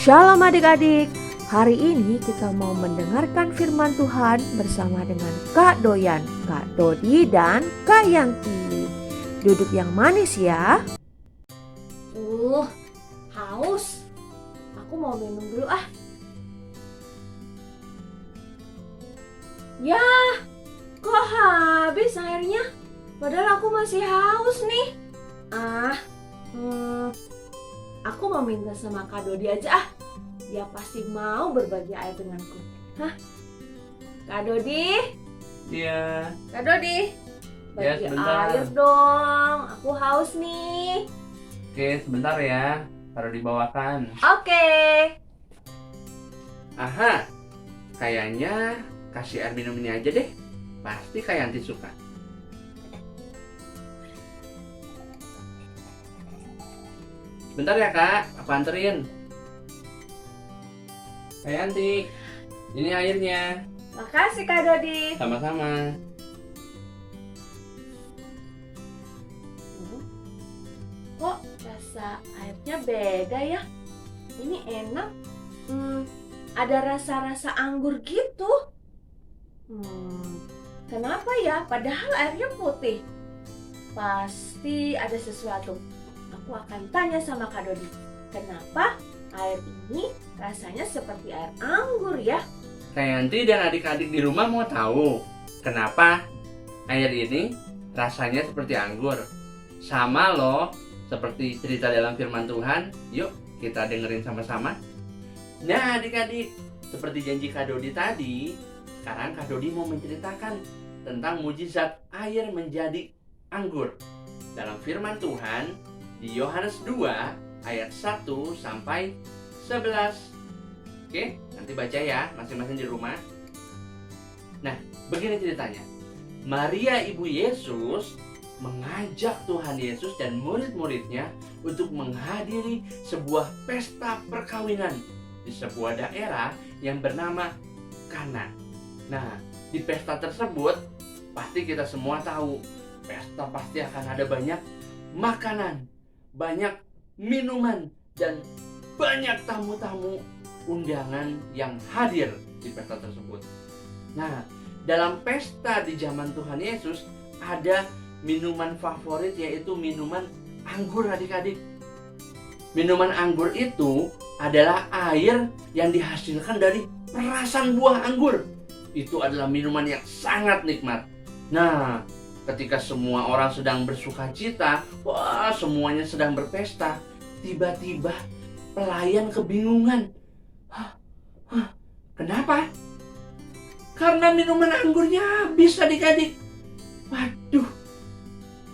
Shalom adik-adik, hari ini kita mau mendengarkan firman Tuhan bersama dengan Kak Doyan, Kak Dodi, dan Kak Yanti. Duduk yang manis ya. Haus. Aku mau minum dulu ah. Ya, kok habis airnya? Padahal aku masih haus nih. Aku mau minta sama Kak Dodi aja ah. Dia pasti mau berbagi air denganku. Kak Dodi? Iya. Kak Dodi? Ya, Bagi sebentar. air dong. Aku haus nih. Oke, sebentar ya. Taruh dibawakan. Oke. Aha. Kayaknya kasih air minum ini aja deh. Pasti Kak Yanti suka. Bentar ya Kak, aku anterin. Kak Yanti, ini airnya. Makasih Kak Dodi. Sama-sama. Kok rasa airnya beda ya? Ini enak. Ada rasa-rasa anggur gitu. Kenapa ya? Padahal airnya putih. Pasti ada sesuatu. Aku akan tanya sama Kak Dodi. Kenapa air ini rasanya seperti air anggur ya? Kak Yanti dan adik-adik di rumah mau tahu kenapa air ini rasanya seperti anggur. Sama loh, seperti cerita dalam firman Tuhan. Yuk kita dengerin sama-sama. Nah adik-adik, seperti janji Kak Dodi tadi, sekarang Kak Dodi mau menceritakan tentang mujizat air menjadi anggur. Dalam firman Tuhan di Yohanes 2 ayat 1 sampai 11. Oke, nanti baca ya masing-masing di rumah. Nah, begini ceritanya. Maria ibu Yesus mengajak Tuhan Yesus dan murid-muridnya untuk menghadiri sebuah pesta perkawinan di sebuah daerah yang bernama Kana. Nah, di pesta tersebut pasti kita semua tahu, pesta pasti akan ada banyak makanan, banyak minuman, dan banyak tamu-tamu undangan yang hadir di pesta tersebut. Nah, dalam pesta di zaman Tuhan Yesus ada minuman favorit, yaitu minuman anggur adik-adik. Minuman anggur itu adalah air yang dihasilkan dari perasan buah anggur. Itu adalah minuman yang sangat nikmat. Nah, ketika semua orang sedang bersuka cita, wah semuanya sedang berpesta, tiba-tiba pelayan kebingungan. Kenapa? Karena minuman anggurnya habis adik-adik. Waduh,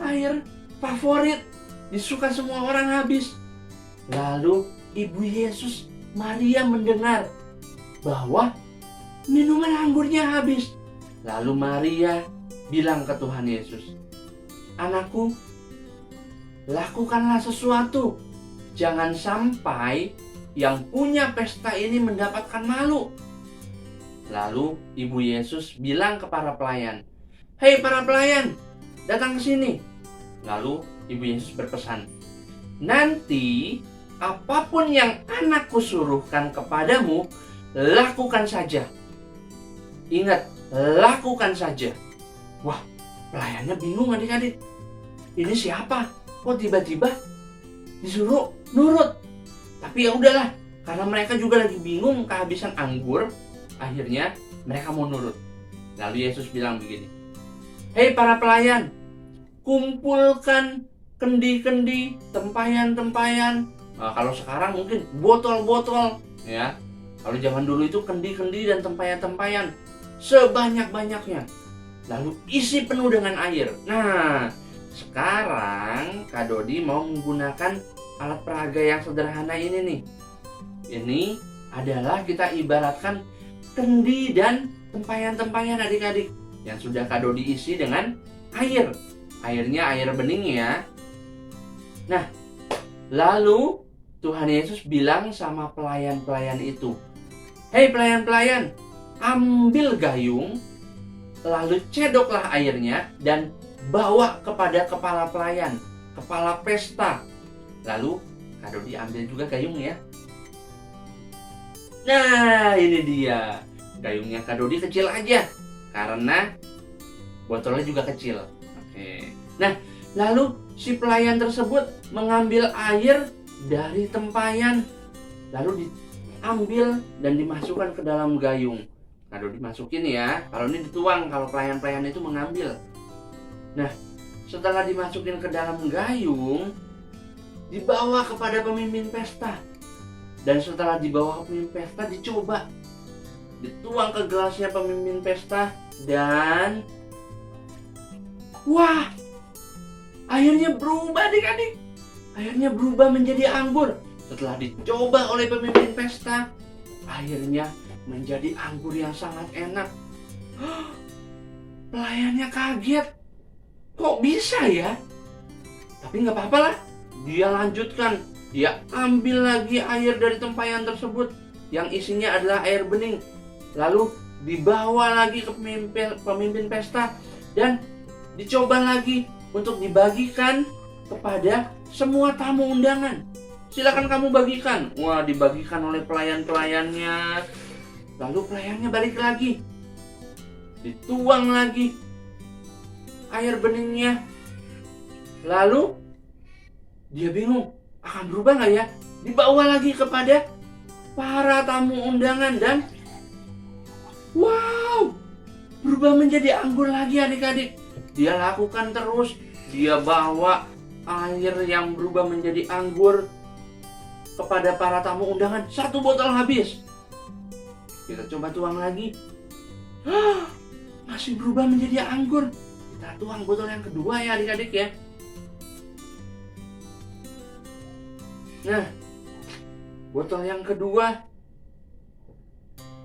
air favorit disuka semua orang habis. Lalu ibu Yesus Maria mendengar bahwa minuman anggurnya habis. Lalu Maria bilang ke Tuhan Yesus, "Anakku, lakukanlah sesuatu. Jangan sampai yang punya pesta ini mendapatkan malu." Lalu ibu Yesus bilang ke para pelayan, "Hei para pelayan, datang ke sini." Lalu ibu Yesus berpesan, "Nanti apapun yang anakku suruhkan kepadamu, lakukan saja. Ingat, lakukan saja." Wah, pelayannya bingung adik-adik. Ini siapa? Kok tiba-tiba disuruh nurut? Tapi ya udahlah, karena mereka juga lagi bingung kehabisan anggur, akhirnya mereka mau nurut. Lalu Yesus bilang begini, "Hei para pelayan, kumpulkan kendi-kendi, tempayan-tempayan." Nah, kalau sekarang mungkin botol-botol, ya. Kalau zaman dulu itu kendi-kendi dan tempayan-tempayan sebanyak-banyaknya. Lalu isi penuh dengan air. Nah, sekarang Kak Dodi mau menggunakan alat peraga yang sederhana ini nih. Ini adalah kita ibaratkan kendi dan tempayan-tempayan adik-adik yang sudah Kak Dodi isi dengan air. Airnya air bening ya. Nah, lalu Tuhan Yesus bilang sama pelayan-pelayan itu, "Hei pelayan-pelayan, ambil gayung, lalu cedoklah airnya dan bawa kepada kepala pelayan, kepala pesta." Lalu Kak Dodi ambil juga gayung ya. Nah, ini dia. Gayungnya Kak Dodi kecil aja karena botolnya juga kecil. Oke. Nah, lalu si pelayan tersebut mengambil air dari tempayan, lalu diambil dan dimasukkan ke dalam gayung. Kak Dodi masukin ya. Kalau ini dituang, kalau pelayan-pelayan itu mengambil. Nah, setelah dimasukin ke dalam gayung, dibawa kepada pemimpin pesta. Dan setelah dibawa ke pemimpin pesta, dicoba. Dituang ke gelasnya pemimpin pesta. Dan wah, airnya berubah adik-adik. Airnya berubah menjadi anggur. Setelah dicoba oleh pemimpin pesta, airnya menjadi anggur yang sangat enak. Pelayannya kaget. Kok bisa ya? Tapi nggak apa-apa lah. Dia lanjutkan. Dia ambil lagi air dari tempayan tersebut yang isinya adalah air bening. Lalu dibawa lagi ke pemimpin pesta dan dicoba lagi untuk dibagikan kepada semua tamu undangan. Silakan kamu bagikan. Wah, dibagikan oleh pelayan-pelayannya. Lalu pelayannya balik lagi. Dituang lagi air beningnya. Lalu dia bingung, akan berubah nggak ya? Dibawa lagi kepada para tamu undangan dan wow, berubah menjadi anggur lagi adik-adik. Dia lakukan terus. Dia bawa air yang berubah menjadi anggur kepada para tamu undangan. 1 botol habis. Kita coba tuang lagi. Masih berubah menjadi anggur. Kita tuang botol yang kedua ya adik-adik ya. Nah, botol yang kedua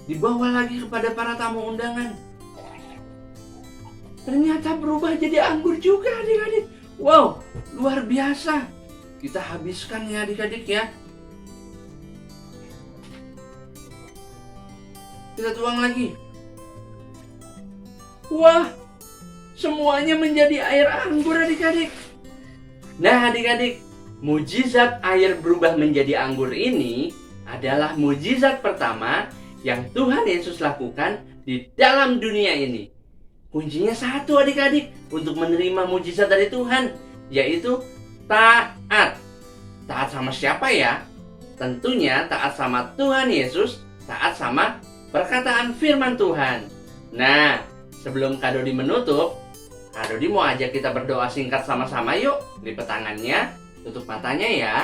dibawa lagi kepada para tamu undangan. Ternyata berubah jadi anggur juga adik-adik. Wow, luar biasa. Kita habiskan ya adik-adik ya. Kita tuang lagi. Wah, semuanya menjadi air anggur adik-adik. Nah adik-adik, mujizat air berubah menjadi anggur ini adalah mujizat pertama yang Tuhan Yesus lakukan di dalam dunia ini. Kuncinya satu adik-adik untuk menerima mujizat dari Tuhan, yaitu taat. Taat sama siapa ya? Tentunya taat sama Tuhan Yesus, taat sama perkataan firman Tuhan. Nah, sebelum Kak Dodi menutup, Kak Dodi mau ajak kita berdoa singkat sama-sama yuk. Lipat tangannya, tutup matanya ya.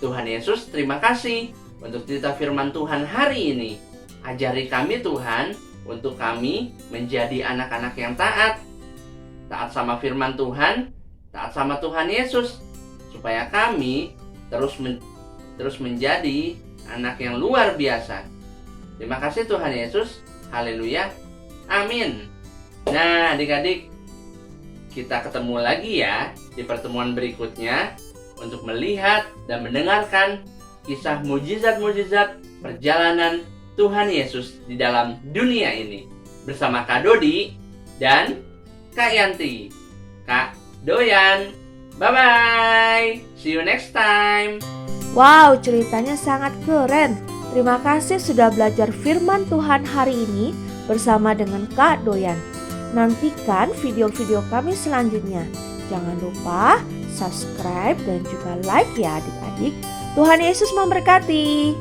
Tuhan Yesus, terima kasih untuk cerita firman Tuhan hari ini. Ajari kami Tuhan, untuk kami menjadi anak-anak yang taat. Taat sama firman Tuhan, taat sama Tuhan Yesus. Supaya kami terus menjadi anak yang luar biasa. Terima kasih Tuhan Yesus. Haleluya. Amin. Nah adik-adik, kita ketemu lagi ya di pertemuan berikutnya untuk melihat dan mendengarkan kisah mujizat-mujizat perjalanan Tuhan Yesus di dalam dunia ini. Bersama Kak Dodi dan Kak Yanti. Kak Doyan. Bye-bye. See you next time. Wow, ceritanya sangat keren. Terima kasih sudah belajar firman Tuhan hari ini bersama dengan Kak Doyan. Nantikan video-video kami selanjutnya. Jangan lupa subscribe dan juga like ya adik-adik. Tuhan Yesus memberkati.